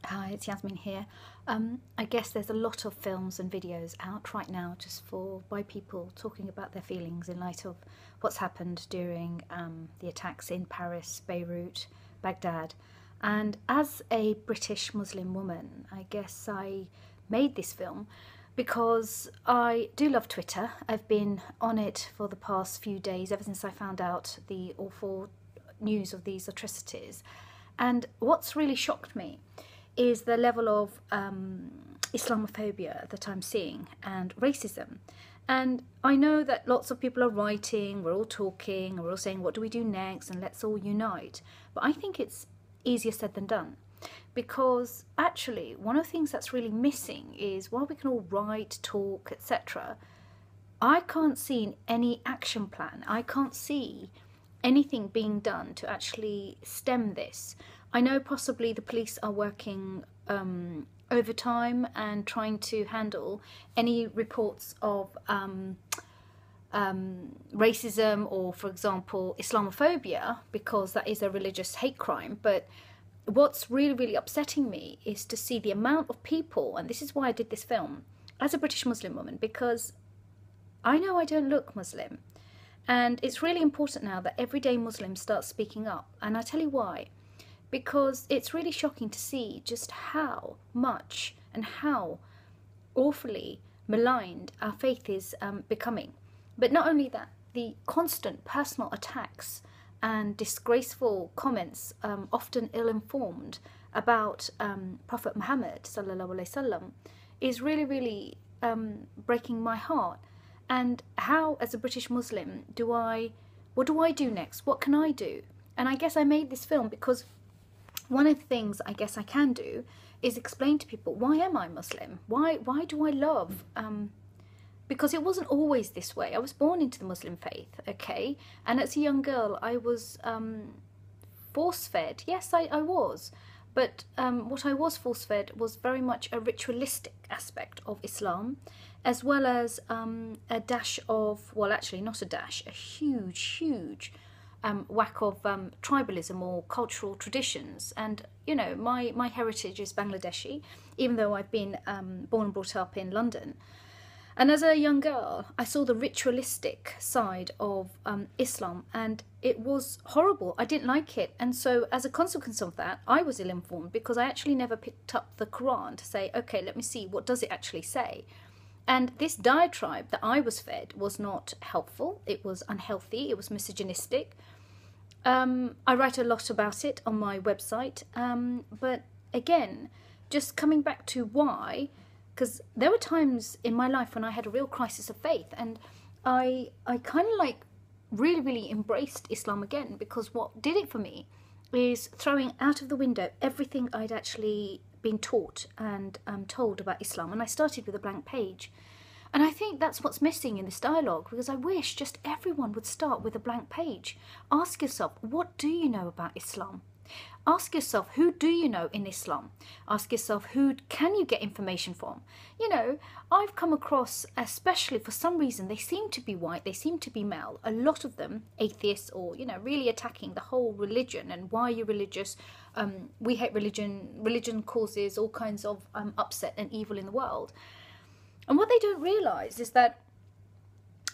Hi, it's Yasmin here. I guess there's a lot of films and videos out right now just by people talking about their feelings in light of what's happened during the attacks in Paris, Beirut, Baghdad. And as a British Muslim woman, I guess I made this film because I do love Twitter. I've been on it for the past few days, ever since I found out the awful news of these atrocities. And what's really shocked me is the level of Islamophobia that I'm seeing and racism. And I know that lots of people are writing, we're all talking, and we're all saying, what do we do next? And let's all unite. But I think it's easier said than done. Because actually, one of the things that's really missing is while we can all write, talk, etc., I can't see any action plan. I can't see anything being done to actually stem this. I know possibly the police are working overtime and trying to handle any reports of racism or, for example, Islamophobia, because that is a religious hate crime. But what's really, really upsetting me is to see the amount of people, and this is why I did this film, as a British Muslim woman, because I know I don't look Muslim. And it's really important now that everyday Muslims start speaking up. And I tell you why. Because it's really shocking to see just how much and how awfully maligned our faith is becoming. But not only that, the constant personal attacks and disgraceful comments, often ill-informed, about Prophet Muhammad sallallahu alaihi wasallam, is really, really breaking my heart. And how, as a British Muslim, what do I do next? What can I do? And I guess I made this film because one of the things I guess I can do is explain to people, why am I Muslim? Why do I love? Because it wasn't always this way. I was born into the Muslim faith, okay? And as a young girl, I was force-fed. Yes, I was. But what I was force-fed was very much a ritualistic aspect of Islam, as well as a dash of, well, actually not a dash, a huge whack of tribalism or cultural traditions. And, you know, my heritage is Bangladeshi, even though I've been born and brought up in London. And as a young girl, I saw the ritualistic side of Islam, and it was horrible. I didn't like it. And so as a consequence of that, I was ill-informed because I actually never picked up the Quran to say, okay, let me see, what does it actually say? And this diatribe that I was fed was not helpful. It was unhealthy. It was misogynistic. I write a lot about it on my website. But again, just coming back to why, because there were times in my life when I had a real crisis of faith, and I kind of like really, really embraced Islam again, because what did it for me is throwing out of the window everything I'd actually been taught and told about Islam. And I started with a blank page. And I think that's what's missing in this dialogue, because I wish just everyone would start with a blank page. Ask yourself, what do you know about Islam? Ask yourself, who do you know in Islam? Ask yourself, who can you get information from? You know, I've come across, especially for some reason, they seem to be white, they seem to be male, a lot of them atheists, or, you know, really attacking the whole religion and why you're religious. We hate religion. Religion causes all kinds of upset and evil in the world. And what they don't realise is that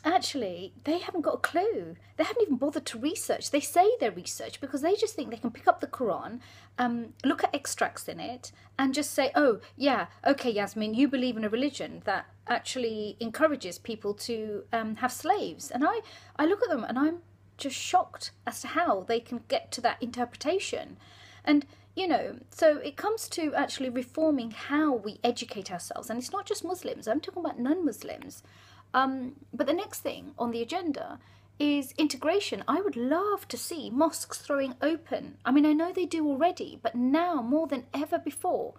actually they haven't got a clue. They haven't even bothered to research. They say they research because they just think they can pick up the Quran, look at extracts in it, and just say, oh, yeah, okay, Yasmin, you believe in a religion that actually encourages people to have slaves. And I look at them and I'm just shocked as to how they can get to that interpretation. And you know, so it comes to actually reforming how we educate ourselves. And it's not just Muslims, I'm talking about non-Muslims. But the next thing on the agenda is integration. I would love to see mosques throwing open. I mean, I know they do already, but now more than ever before,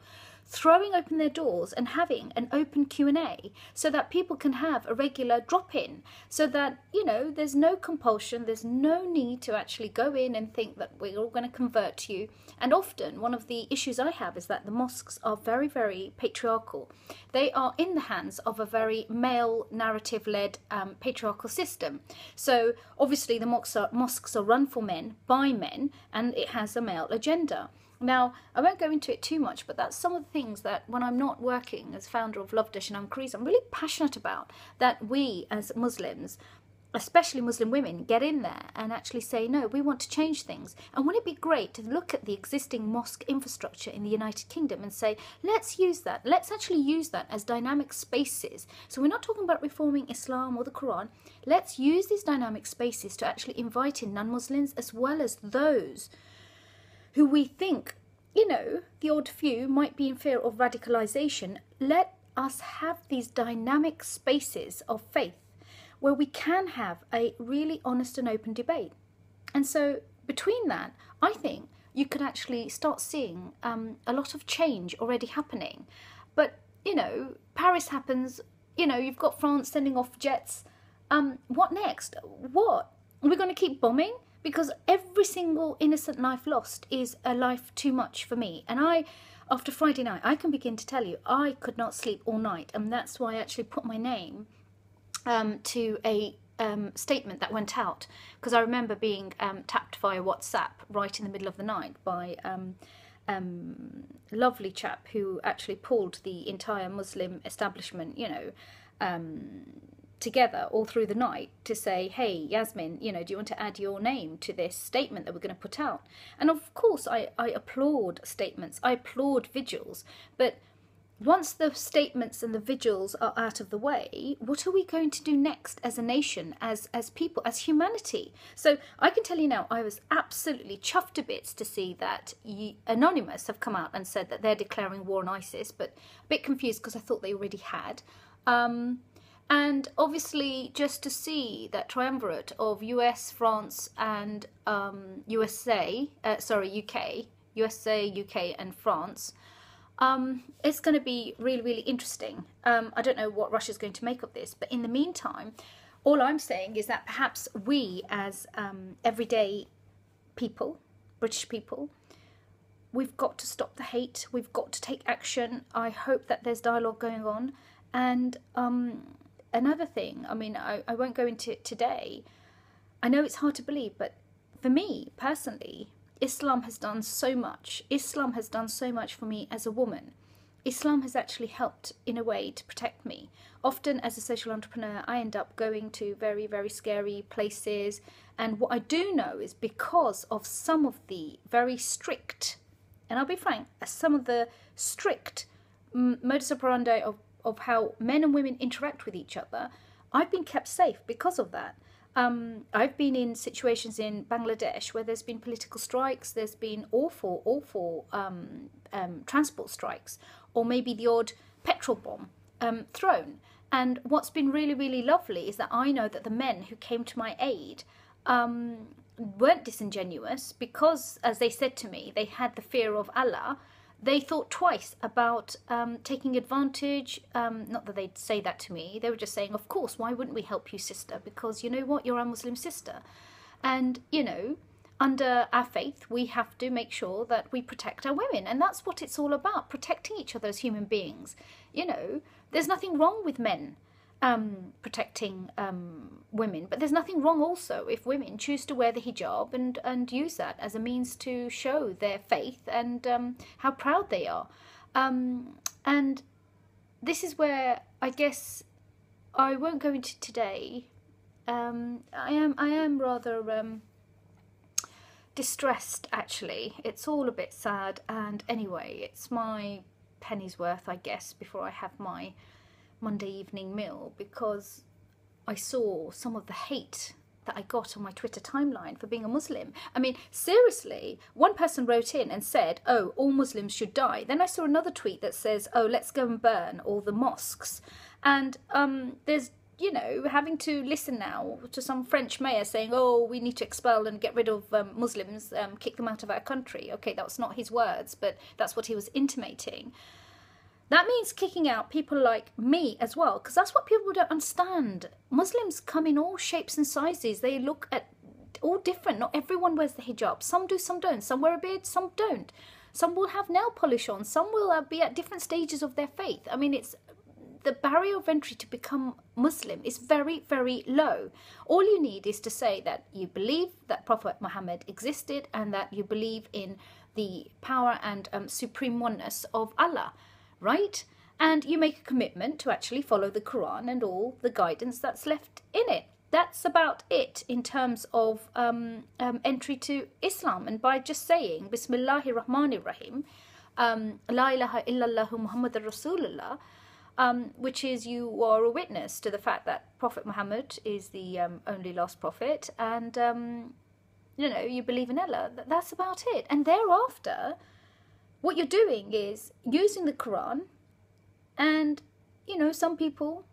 throwing open their doors and having an open Q&A so that people can have a regular drop-in, so that, you know, there's no compulsion, there's no need to actually go in and think that we're all going to convert to you. And often one of the issues I have is that the mosques are very, very patriarchal. They are in the hands of a very male narrative-led patriarchal system. So obviously the mosques are run for men, by men, and it has a male agenda. Now, I won't go into it too much, but that's some of the things that when I'm not working as founder of Love Dish and Uncrease, I'm really passionate about, that we as Muslims, especially Muslim women, get in there and actually say, no, we want to change things. And wouldn't it be great to look at the existing mosque infrastructure in the United Kingdom and say, let's use that. Let's actually use that as dynamic spaces. So we're not talking about reforming Islam or the Quran. Let's use these dynamic spaces to actually invite in non-Muslims as well as those who we think, you know, the odd few might be in fear of radicalisation. Let us have these dynamic spaces of faith where we can have a really honest and open debate. And so between that, I think you could actually start seeing a lot of change already happening. But, you know, Paris happens, you know, you've got France sending off jets. What next? What? Are we going to keep bombing? Because every single innocent life lost is a life too much for me. And after Friday night, I can begin to tell you, I could not sleep all night. And that's why I actually put my name to a statement that went out, because I remember being tapped via WhatsApp right in the middle of the night by a lovely chap who actually pulled the entire Muslim establishment, you know, together all through the night to say, hey, Yasmin, you know, do you want to add your name to this statement that we're going to put out? And of course, I applaud statements, I applaud vigils, but once the statements and the vigils are out of the way, what are we going to do next as a nation, as people, as humanity? So I can tell you now, I was absolutely chuffed to bits to see that Anonymous have come out and said that they're declaring war on ISIS, but a bit confused because I thought they already had. And obviously just to see that triumvirate of US, France and UK, and France, it's going to be really, really interesting. I don't know what Russia's going to make of this, but in the meantime, all I'm saying is that perhaps we as everyday people, British people, we've got to stop the hate, we've got to take action. I hope that there's dialogue going on. And another thing, I mean, I won't go into it today. I know it's hard to believe, but for me personally, Islam has done so much. Islam has done so much for me as a woman. Islam has actually helped in a way to protect me. Often as a social entrepreneur, I end up going to very, very scary places. And what I do know is because of some of the very strict, and I'll be frank, some of the strict modus operandi of how men and women interact with each other, I've been kept safe because of that. I've been in situations in Bangladesh where there's been political strikes, there's been awful transport strikes, or maybe the odd petrol bomb thrown. And what's been really, really lovely is that I know that the men who came to my aid weren't disingenuous because, as they said to me, they had the fear of Allah. They thought twice about taking advantage. Not that they'd say that to me. They were just saying, of course, why wouldn't we help you, sister? Because you know what? You're our Muslim sister. And, you know, under our faith, we have to make sure that we protect our women. And that's what it's all about, protecting each other as human beings. You know, there's nothing wrong with men protecting women, but there's nothing wrong also if women choose to wear the hijab and use that as a means to show their faith and how proud they are. And this is where I guess I won't go into today. I am rather distressed, actually. It's all a bit sad, and anyway, it's my penny's worth, I guess, before I have my Monday evening meal, because I saw some of the hate that I got on my Twitter timeline for being a Muslim. I mean, seriously, one person wrote in and said, oh, all Muslims should die. Then I saw another tweet that says, oh, let's go and burn all the mosques. And there's, you know, having to listen now to some French mayor saying, oh, we need to expel and get rid of Muslims, kick them out of our country. Okay, that was not his words, but that's what he was intimating. That means kicking out people like me as well, because that's what people don't understand. Muslims come in all shapes and sizes. They look at all different. Not everyone wears the hijab. Some do, some don't. Some wear a beard, some don't. Some will have nail polish on. Some will be at different stages of their faith. I mean, it's the barrier of entry to become Muslim is very, very low. All you need is to say that you believe that Prophet Muhammad existed and that you believe in the power and supreme oneness of Allah, right? And you make a commitment to actually follow the Quran and all the guidance that's left in it. That's about it in terms of entry to Islam. And by just saying Bismillahir Rahmanir Rahim, La ilaha illallah Muhammadur Rasulullah, which is you are a witness to the fact that Prophet Muhammad is the only last prophet, and you know, you believe in Allah. That's about it. And thereafter, what you're doing is using the Quran, and you know, some people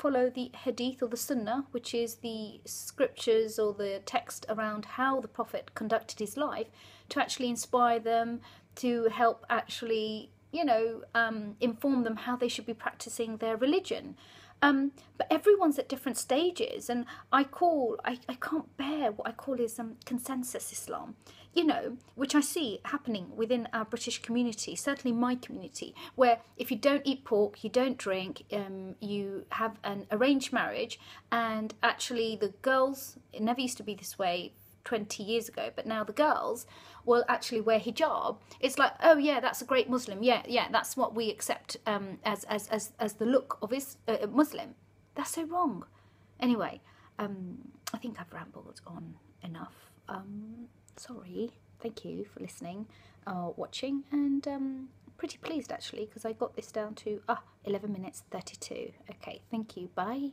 follow the hadith or the sunnah, which is the scriptures or the text around how the Prophet conducted his life, to actually inspire them, to help actually, you know, inform them how they should be practicing their religion. But everyone's at different stages, and I can't bear what I call is consensus Islam, you know, which I see happening within our British community, certainly my community, where if you don't eat pork, you don't drink, you have an arranged marriage, and actually the girls, it never used to be this way 20 years ago, but now the girls will actually wear hijab. It's like, oh yeah, that's a great Muslim. Yeah, that's what we accept as the look of Muslim. That's so wrong. Anyway, I think I've rambled on enough. Sorry. Thank you for listening, watching, and pretty pleased actually, because I got this down to 11 minutes 32. Okay, thank you. Bye.